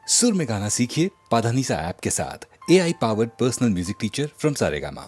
सुर में गाना सीखिए पाधानीसा ऐप के साथ। AI powered personal music teacher from Saregama.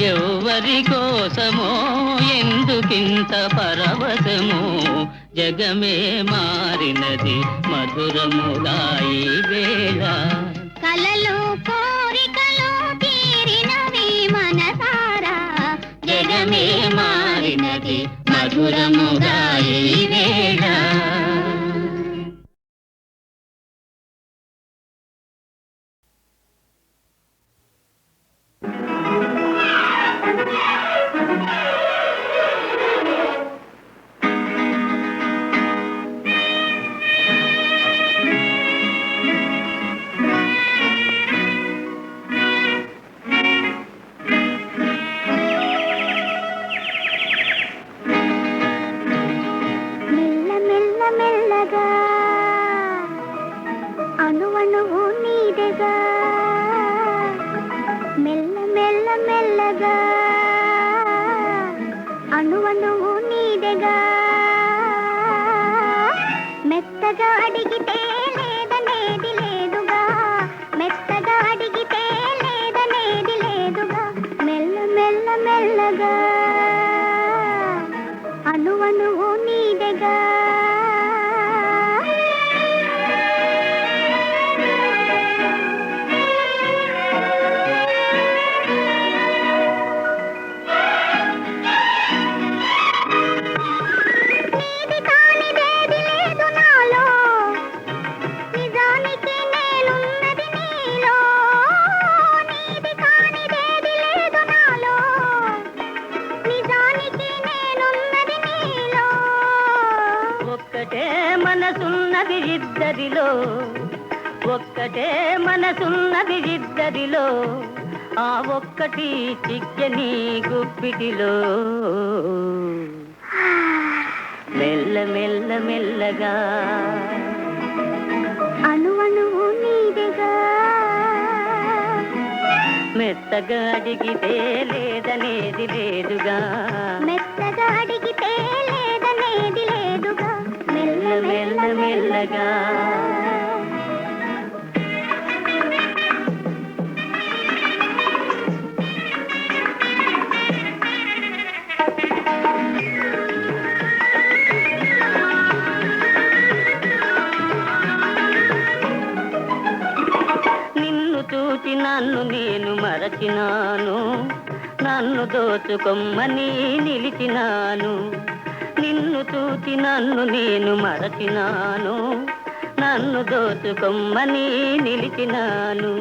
ఎవరి కోసమో ఎందుకింత పరవశము జగమే మారినది మధురముగా ఈ వేళ కలలు కోరికలు తీరినవి మనసారా జగమే మారినది మధురముగా ఈ వేళ ఇద్దరిలో ఒక్కటే మనసున్నది ఇద్దరిలో ఆ ఒక్కటి చిక్కని గుప్పిటిలో మెల్ల మెల్ల మెల్లగా అణువణువు నీదెగా మెత్తగా అడిగితే లేదనేది లేదుగా మెత్తగా అడిగితే లేదనేది లేదుగా మెల్ల మెల్ల మెల్లగా చూచి నన్ను నేను మరచినాను నన్ను దోచుకొమ్మని నిలిచినాను నిన్ను చూచి నన్ను నేను మరచినాను నన్ను దోచుకొమ్మని నిలిచినాను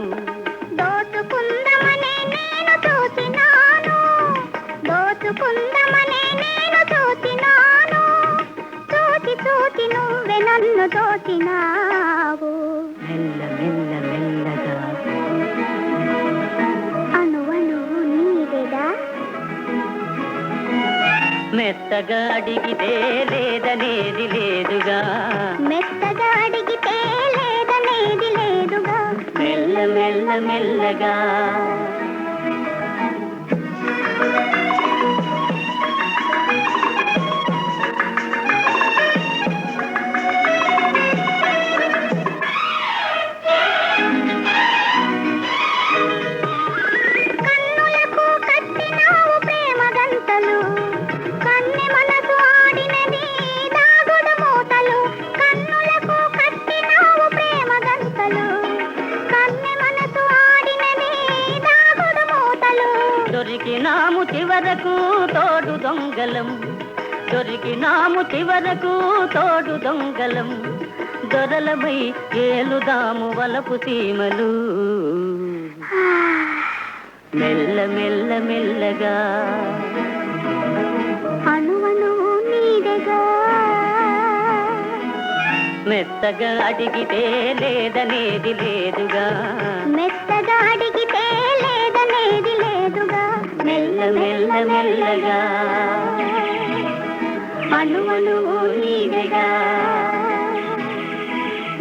దోచుకుందమనే నేను చూచినాను దోచుకుందమనే నేను చూచినాను చూచి చూచి నువ్వే నన్ను దోచినావు మెల్ల మెల్ల మెల్లగా అణువణువు నీదెగా మెత్తగా అడిగితే లేదనేది లేదుగా మెత్తగా అడిగితే లేదనేది లేదుగా మెల్ల మెల్ల మెల్లగా కన్నులకు కట్టినావు ప్రేమ గంటలు కన్నె మనసు ఆడినది దాగుడు మూతలు కన్నులకు కట్టినావు ప్రేమ గంటలు కన్నె మనసు ఆడినది దాగుడు మూతలు దొరికినాము చివరకు తోడు దొంగలం దొరికినాము చివరకు తోడు దొంగలం దొరలమై ఏలుదాము వలపు సీమలు మెల్ల మెల్ల మెల్లగా అణువణువు నీదెగా మెత్తగా అడిగితే లేదనేది లేదుగా మెత్తగా అడిగితే లేదనేది లేదుగా మెల్ల మెల్ల మెల్లగా అణువణువు నీదెగా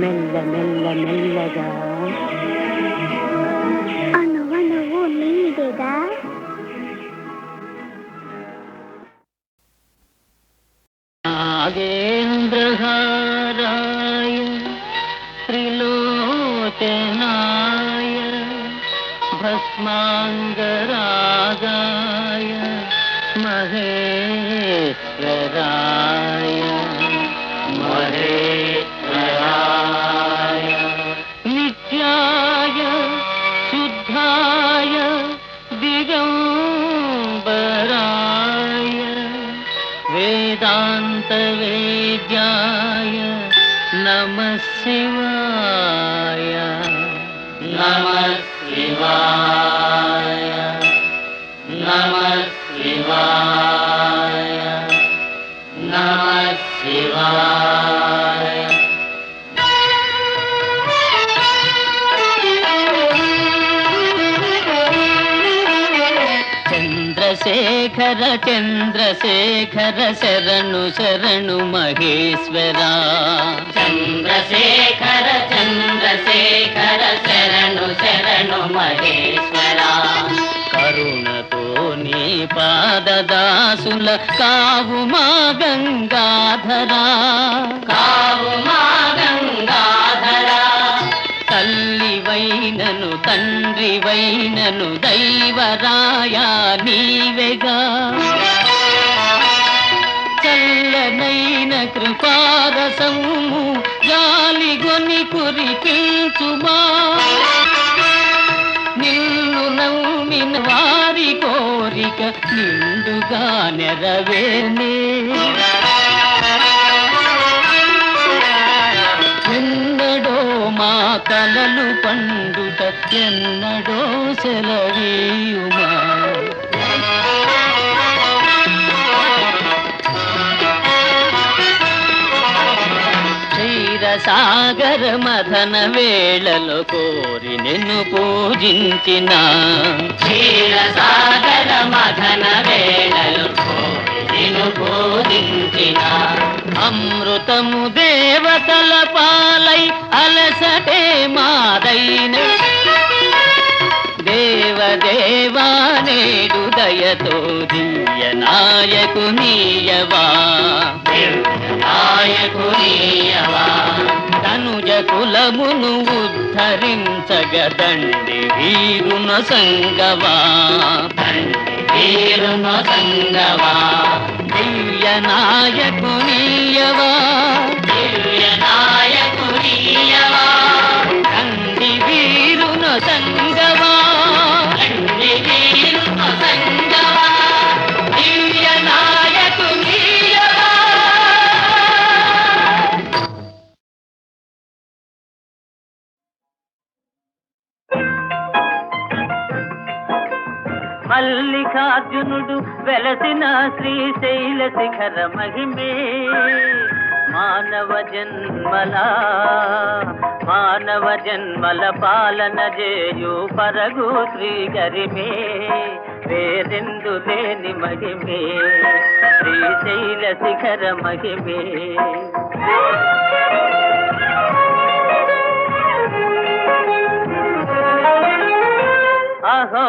మెల్ల మెల్ల మెల్లగా అణువణువు నీదెగా నాగేంద్రహారాయ త్రిలోచనాయ భస్మాంగరాగాయ మహేశ్వరాయ మహేశ్వరాయ నిత్యాయ శుద్ధాయ దిగంబరాయ వేదాంత వేద్యాయ నమః శివాయ నమః శివాయ నమః శివాయ నమః శివాయ చంద్రశేఖర చంద్రశేఖర శరణు శరణు మహేశ్వరా చంద్రశేఖర చంద్రశేఖర శరణు శరణు మహేశ్వరా కరుణతో నీ పాదదాసుల కావు మా గంగాధరా కావు మా గంగాధరా తల్లివైనను తండ్రివైనను దైవరాయా నీవెగా చల్లనైన కృపారసము జాలిగొని కురిపించుమా నిన్ను నమ్మిన వారి కోరిక నిండుగా నెరవేర్నే ఎన్నడో మా కలలు పండుట ఎన్నడో సెలవీయుమా సాగర మథన వేళలో కోరి నిన్ను పూజించిన సాగర మథన వేళలో కోరి నిన్ను పూజించిన అమృతము దేవతల పాలై అలసటే మాదైన దేవదేవా నేడు దయతో దివ్య నాయకు నీయవా నాయకు నీయవా తనుజ కులమును ఉద్ధరించగ దండి వీరున సంగవా దండి వీరున సంగవా దివ్య నాయకు నీయవా దివ్య నాయకు నీయవా దండి వీరున సంగవా దండి వీరున సంగవా దివ్య నాయకు నీయవా. మల్లికార్జునుడు వెలసిన శ్రీశైల శిఖర మహిమే మానవ జన్మల పాలన చేయు పరగు శ్రీ గరిమే వేరెందు లేని మహిమే శ్రీశైల శిఖర మహిమే. అహో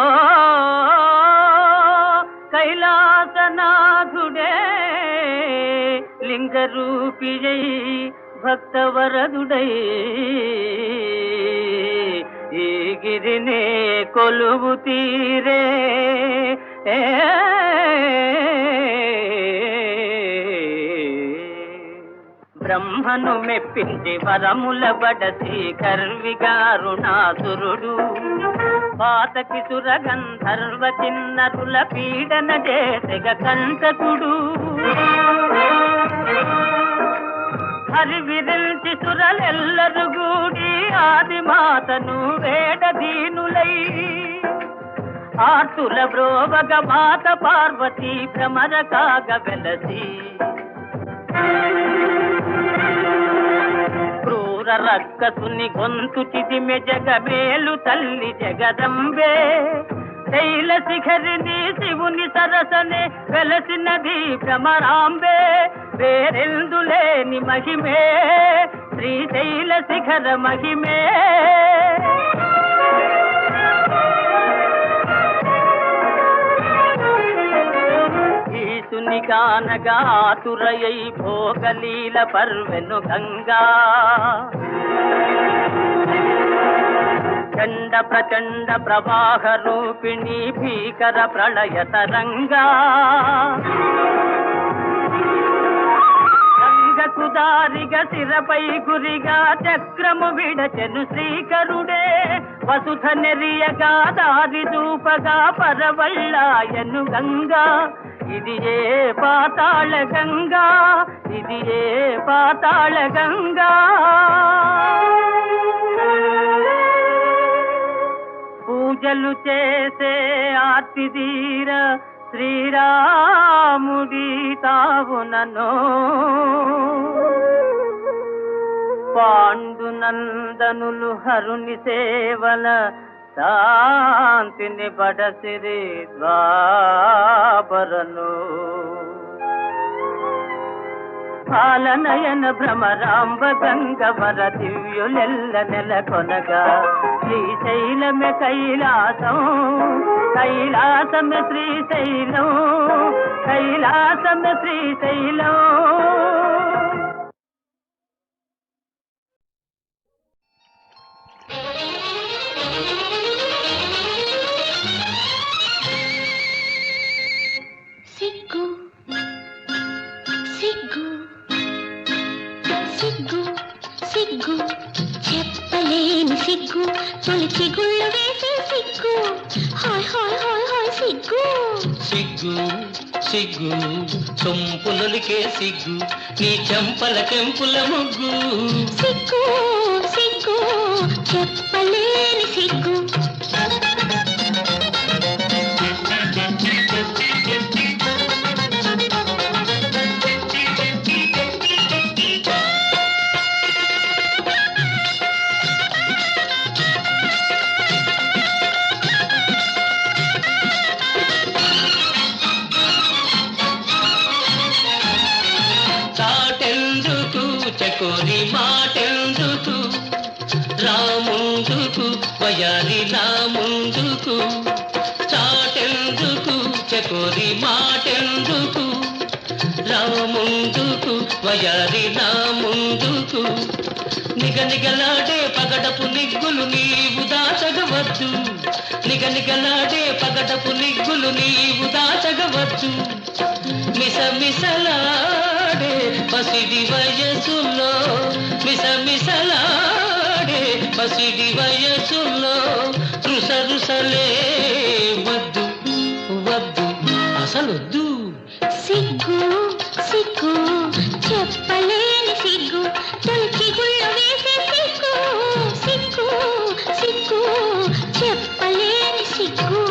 కైలాసనాథుడే లింగరూపియై భక్తవరదుడై ఈ గిరినే కొలువు తీరే బ్రహ్మను మెప్పించి వరముల బడసి కర్విగారుణాసురుడు పాతకి సురగంధర్వ చిన్నరుల పీడన చేసెగ కంటకుడు హరివిరిల్చి సురలెల్లరు గూడి ఆదిమాతను వేడదీనులై ఆర్తుల బ్రోవగ మాత పార్వతీ భ్రమర కాగ వెలసి క్రూర రక్కసుని గొంతు చిదిమె జగమేలు తల్లి జగదంబే శైల శిఖరిని శివుని సరసనే వెలసినది భ్రమరాంబే వేరెందులేని మహిమే శ్రీశైల శిఖర మహిమే. ఈసుని కానగా ఆతురయై భోగలీల పర్వెను గంగా చండ ప్రచండ ప్రవాహ రూపిణి భీకర ప్రళయ తరంగా గంగకు దారిగా శిరపై గురిగా చక్రము విడచెను శ్రీకరుడే వసుధ నెరియగా దారి చూపగా పరవళ్ళాయను గంగా ఇది ఏ పాతాళ గంగా ఇది ఏ పాతాళ గంగా. పూజలు చేసే ఆర్తిదీర శ్రీరాముడి తావునను పాండునందనులు హరుని సేవల శాంతిని బడసిరి ద్వాపరను పాలనయన భ్రమరాంబ గంగవర దివ్యులెల్ల నెలకొనగా శ్రీశైలమే కైలాసం కైలాసమే శ్రీశైలం కైలాసమే శ్రీశైలం. సిగ్గు సిగ్గు సిగ్గు సిగ్గు చెప్పలేని సిగ్గు తొలిచి గుళ్ళు వేసే సిగ్గు హాయ్ హాయ్ హాయ్ హాయ్ సిగ్గు సిగ్గు సిగ్గు సొంపులకే సిగ్గు నీ చెంపల కెంపుల ముగ్గు సిగ్గు సిగ్గు చెప్పలేని సిగ్గు వయారి నా ముందుకు చాటెందుకు చకోరి మాటెందుకు రా ముందుకు వయారి నా ముందుకు నిగనిగలాడే పగడపు నిగ్గులు నీవు దాచగవచ్చు నిగనిగలాడే పగడపు నిగ్గులు నీవు దాచగవచ్చు మిసమిసలాడే పసిడి వయసులో మిసమిసలాడే పసిడి వయసులో రుసరుసలే వద్దు వద్దు అసలొద్దు సిగ్గు సిగ్గు చెప్పలేని సిగ్గు తొలిచి గుళ్ళు వేసే సిగ్గు సిగ్గు సిగ్గు చెప్పలేని సిగ్గు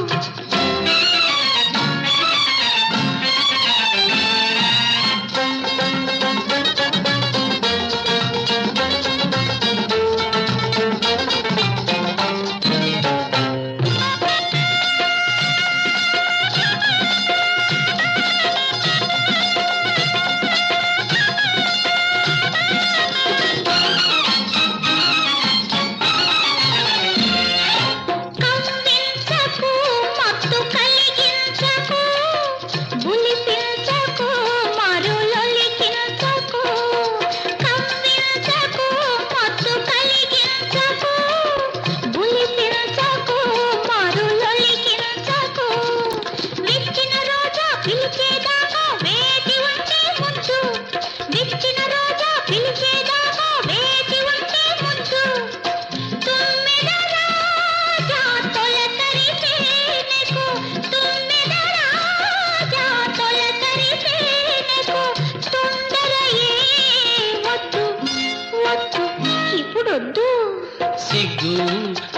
సిగ్గు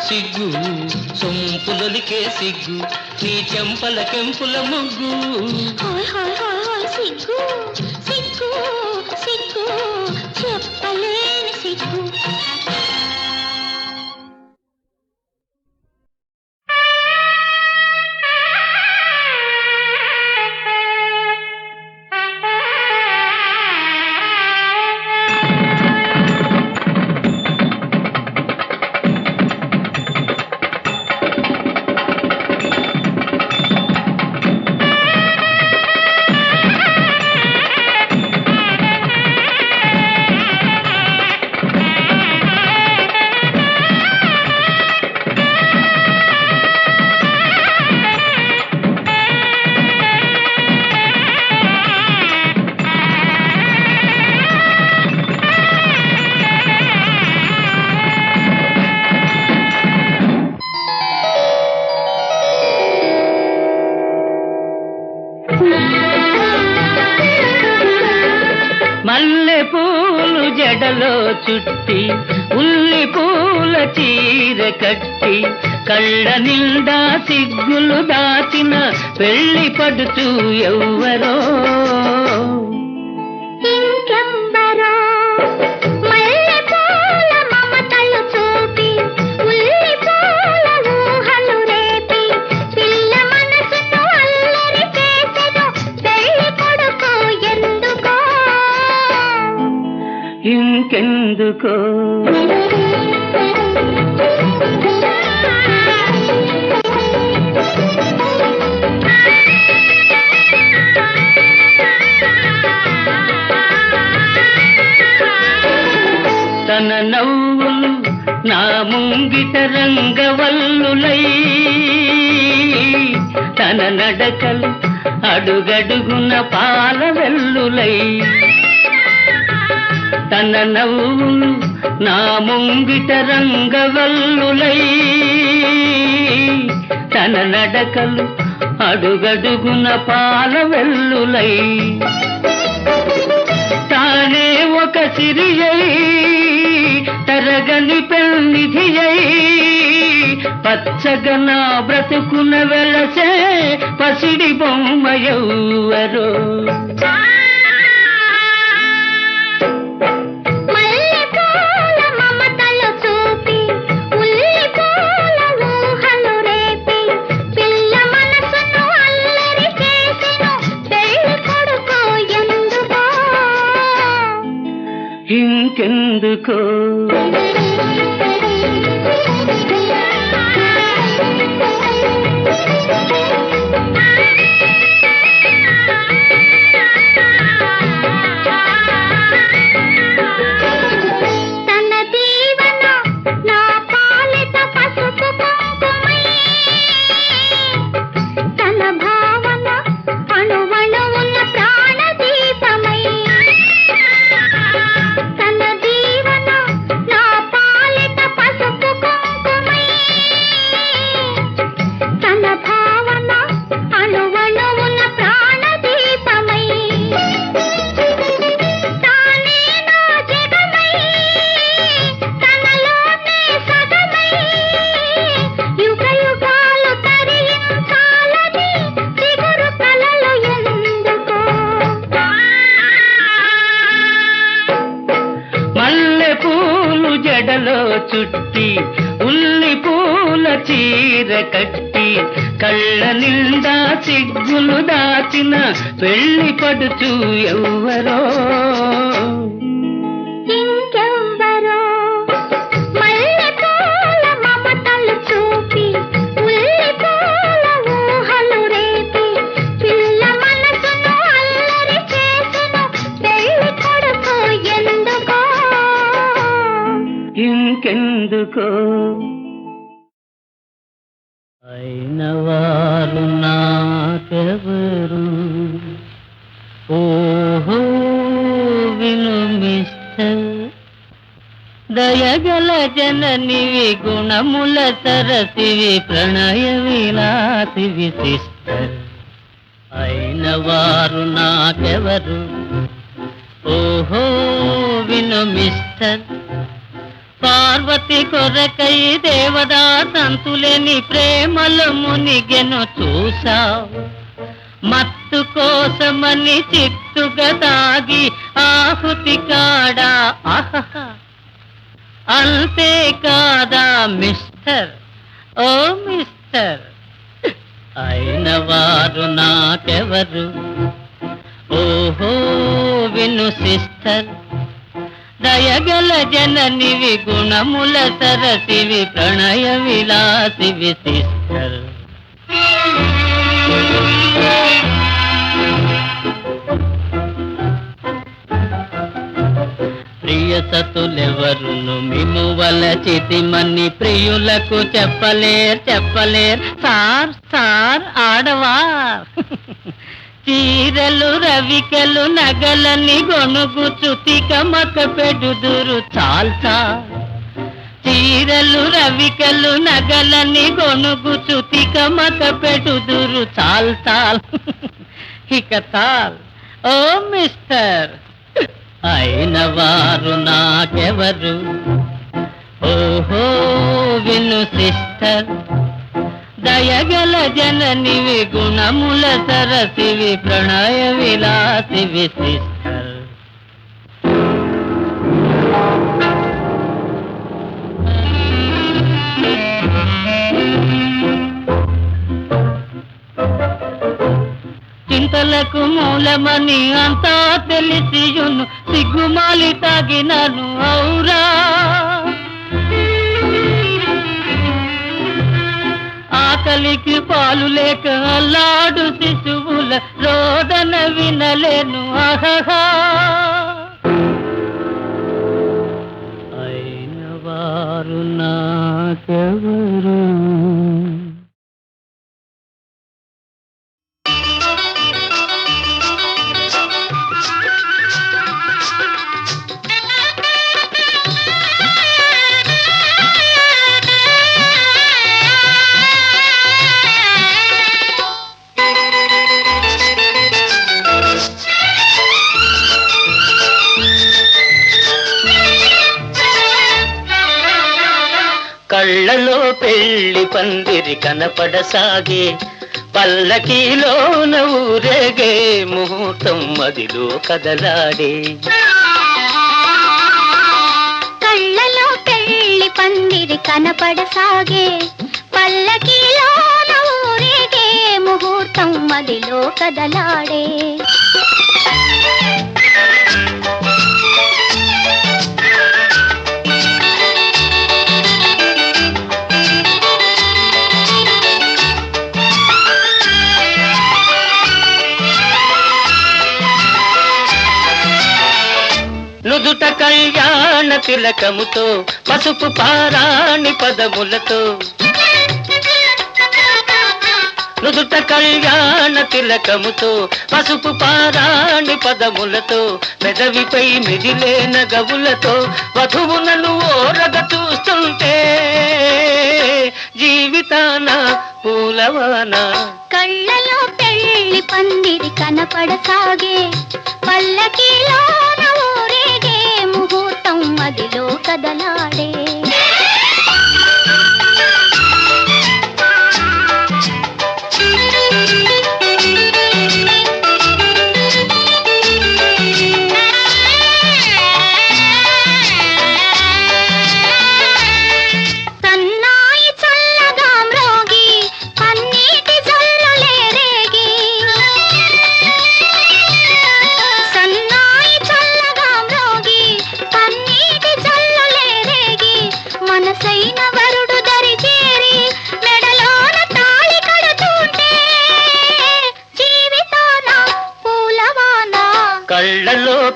సిగ్గు సొంపులొలికే సిగ్గు నీ చెంపల కెంపుల ముగ్గు హాయ్ హాయ్ హాయ్ హాయ్ సిగ్గు సిగ్గు సిగ్గు చెప్పలేని సిగ్గు మల్లె పూలు జడలో చుట్టి ఉల్లి పూల చీర కట్టి కళ్ళ నిండా సిగ్గులు దాచిన పెళ్లి పడుతూ ఎవ్వరో ఇంకెవ్వరో మల్లె పూల మమతలు చూపి ఉల్లి పూల ఊహలు రేపి పిల్ల మనసును అల్లరి చేసెను పెళ్లి కొడుకు ఎందుకో ఇంకెందుకో తన నవ్వులు నా ముంగిట రంగవల్లులై తన నడకలు అడుగడుగున పాల వెల్లులై తన నవ్వులు నా ముంగిట రంగవల్లులై తన నడకలు అడుగడుగున పాల వెల్లులై తానే ఒక సిరియై తరగని పెన్నిధియై పచ్చగా నా బ్రతుకున వెలసే పసిడి బొమ్మయవ్వరో ఇంకెందుకో చుట్టి ఉల్లి పూల చీర కట్టి కళ్ళ నిండా సిగ్గులు దాచిన పెళ్లి పడుచు ఎవ్వరో ఇంకెవ్వరో మల్లెపూల మమతలు చూపి ఉల్లి పూల ఊహలు రేపి పిల్ల మనసును అల్లరి చేసెను పెళ్లి కొడుకు ఎందుకో ఇంకెందుకో అయిన వారు నాకెవరు ఓహో విను మిస్టర్ దయగల జననివి గుణముల సరసివి ప్రణయ విలాసివి సిస్టర్ అయిన వారు నాకెవరు ఓహో విను మిస్టర్ పార్వతి కొరకై దేవదా సంతులేని ప్రేమలో మునిగెను చూసావు మత్తు కోసమని చిత్తుగా తాగి ఆహుతి కాడా ఆహా అంతే కాదా మిస్టర్ ఓ మిస్టర్ అయిన వారు నాకెవరు ఓహో విను సిస్టర్ దయగల జననివి గుణముల సరసివి ప్రణయ విలాసివి సిస్టర్ ప్రియ సతులెవరును మిము వలచితిమని ప్రియులకు చెప్పలేర్ సార్ సార్ ఆడవార్ చీరలు రవికెలు నగలని గొనుగుచు తికమక పెడుదురు చాల్సా చీరలు రవికెలు నగలని గొనుగుచు తికమక పెడుదురు చాల్ ఇక తాల్ ఓ మిస్టర్ అయిన వారు నాకెవరు ఓహో విను సిస్టర్ దయగల జననివి గుణముల సరసివి ప్రణయ విలాసివి సిస్టర్ చింతలకు మూలమని అంతా తెలిసియును సిగ్గుమాలి తాగినను ఔరా ఆకలికి పాలు లేక అల్లాడు శిశువుల రోదన వినలేను ఆహా అయిన వారు నాకెవరు కళ్ళలో పెళ్లి పందిరి కనపడసాగే పల్లకీలోన ఊరేగే ముహూర్తం మదిలో కదలాడే కళ్ళలో పెళ్లి పందిరి కనపడసాగే పల్లకీలోన ఊరేగే ముహూర్తం మదిలో కదలాడే నుదుట కళ్యాణ తిలకముతో పసుపు పారాణి పదములతో నుదుట కళ్యాణ తిలకముతో పసుపు పారాణి పదములతో పెదవిపై మిదిలే నగవులతో వధువునను ఓరగ చూస్తుంటే జీవితాన పూలవాన కళ్ళలో పెళ్లి పందిరి కనపడసాగే పల్లకీలోన ఊరేగే ముహూర్తం మదిలో కదలాడే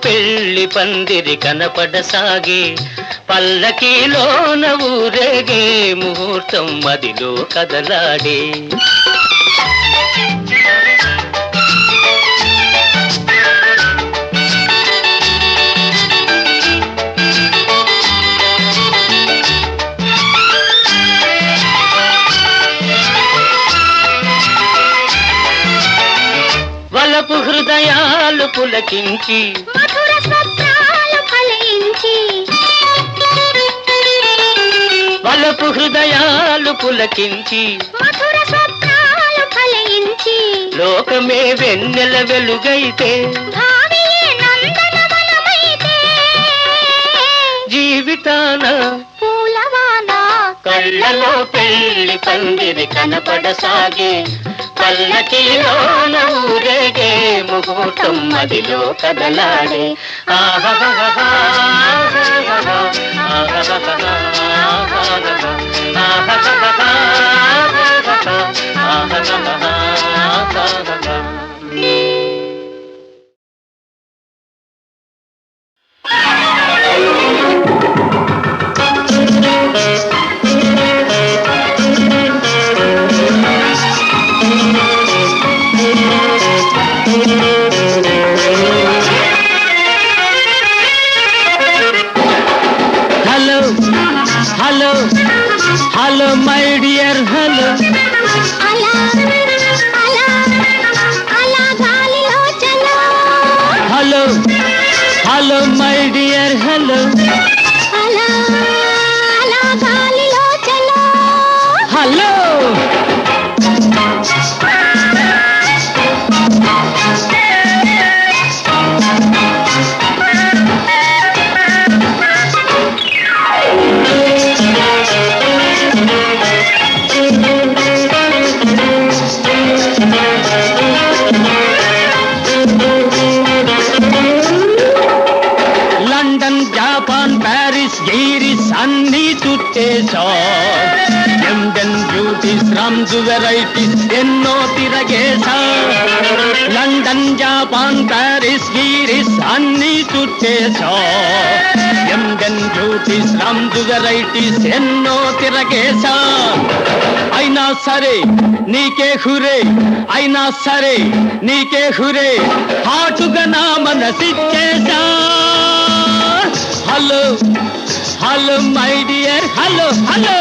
పెళ్లి పందిరి కనపడసాగే, పల్లకీలోన ఊరేగే ముహూర్తం మదిలో కదలాడే. వలపు హృదయాలు పులకించి, మధుర స్వప్నాలు ఫలించి, వలపు హృదయాలు పులకించి, మధుర స్వప్నాలు ఫలించి, లోకమే వెన్నెల వెలుగైతే, భావియే నందనవనమైతే, జీవితాన పూలవాన కళ్ళలో పెళ్లి పందిరి కనపడసాగే, పల్లకీలోన ఊరేగే ముహూర్తం మదిలో కదలాడే. ఆహాహాహా, ఆహాహాహా, ఆహాహాహా, ఆహాహాహా, ఆహాహాహా, ఆహాహాహా. Hello hello my dear hello, అలా అలా అలా గాలిలో చలో, hello hello my dear hello, అలా అలా గాలిలో చలో. హలో లండన్ జపాన్ ప్యారిస్ గీరిస్ అన్నీ చుట్టేశా, లండన్ బ్యూటీస్ రమ్స్ వెరైటీస్ ఎన్నో తిరగేశా, లండన్ జపాన్ ప్యారిస్ గీరిస్ అన్నీ చుట్టేశా, లండన్ బ్యూటీస్ రమ్స్ వెరైటీస్ ఎన్నో తిరగేశా. అయినా సరే నీకే హురే, అయినా సరే నీకే హురే, హాటుగా నా మనసిచ్చేశా. Hello hello my dear hello hello.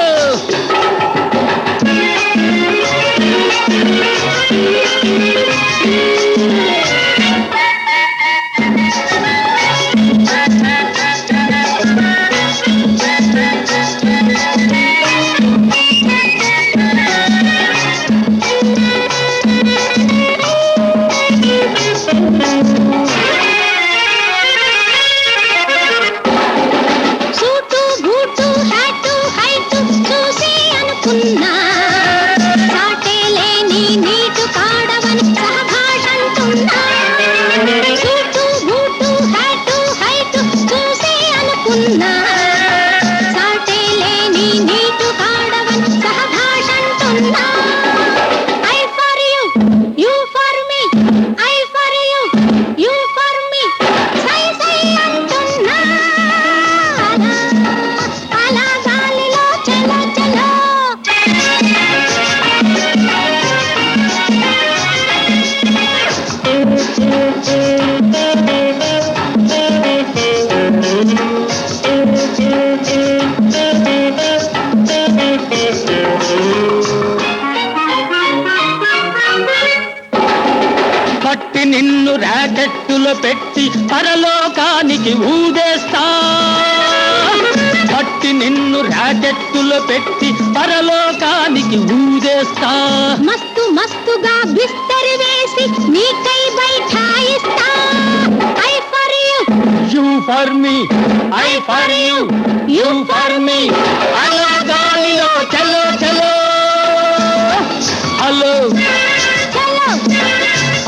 Suit boot hat height చూసి అనుకున్నా, సాటే లేని నీటు కాడవని సహభాషంటున్నా. సూటు బూటు హ్యాటు హైటు చూసి అనుకున్నా, సాటే లేని నీటు కాడవని సహభాషంటున్నా. I for you, you for me, I for you, you for me, సై సై అంటున్నా. అలా అలా గాలిలో చలో చలో. పట్టి నిన్ను రాకెట్టులో పెట్టి పరలోకానికి ఊదేస్తా, పట్టి నిన్ను రాకెట్టులో పెట్టి పరలోకానికి ఊదేస్తా. మస్తు మస్తుగా బిస్తరి వేసి నీకై బైఠాయిస్తా. I for you, you for me, I for you, you for me, అలా గాలిలో చలో చలో. హలో చలో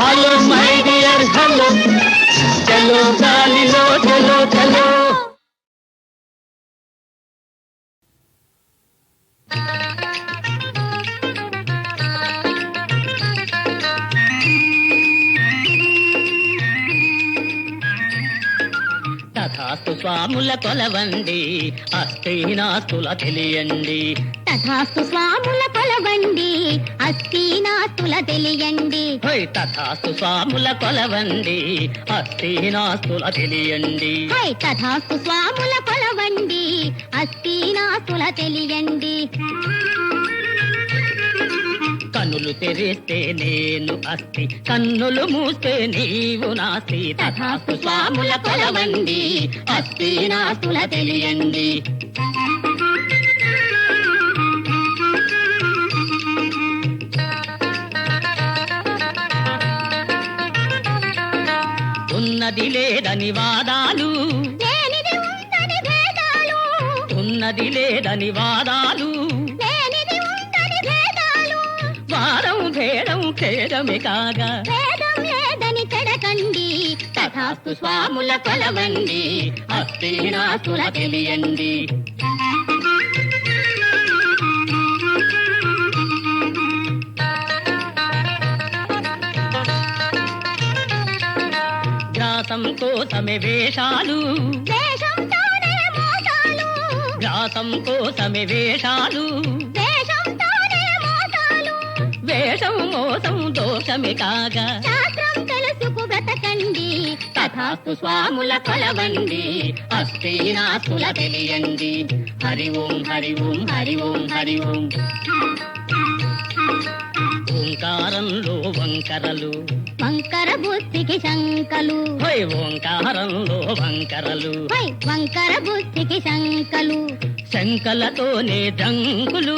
హలో మై డియర్ హలో, చలో గాలిలో చలో చలో. తథాస్తు స్వాముల కొలవండి అస్థినాస్తుల తెలియండి తథాస్తు స్వాముల కొలవండి అస్థినాస్తుల తెలియండి హై తథాస్తు స్వాముల కొలవండి అస్థినాస్తుల తెలియండి హై తథాస్తు స్వాముల కొలవండి అస్థినాస్తుల తెలియండి కన్నులు తెరిస్తే నేను అస్థి కన్నులు మూస్తే నీవు నాస్తి తథాస్తు స్వాముల కొలవండి అస్థినాస్తుల తెలియండి ఉన్నది లేదని వాదాలు లేనిది ఉందని భేదాలు ఉన్నది లేదని వాదాలు లేనిది ఉందని భేదాలు వారం భేదం ఖేదమే కాగా భేదం లేదని చెడకండి తథాస్తు స్వాముల కొలవండి అస్థినాస్తుల తెలియండి గ్రాసం కోసమే వేషాలు వేషంతోనే మోసాలు గ్రాసం కోసమే వేషాలు వేషంతోనే మోసాలు వేషం మోసం దోషమే కాగా శాస్త్రం తెలుసుకు బ్రతకండి తథాస్తు స్వాముల కొలవండి అస్థినాస్తుల తెలియండి హరి ఓం హరి ఓం హరి ఓం హరి ఓం ఓంకారంలో వంకరలు వంకర బుద్ధికి శంకలు హై ఓంకారంలో వంకరలు వై వంకర బుద్ధికి శంకలు శంకలతోనే దంకులు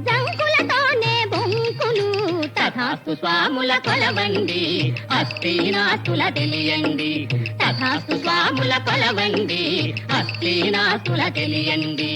శంకులతోనే బొంకులు తథాస్తు స్వాముల కొలవండి అస్థినాస్తుల తెలియండి తథాస్తు స్వాముల కొలవండి అస్థినాస్తుల తెలియండి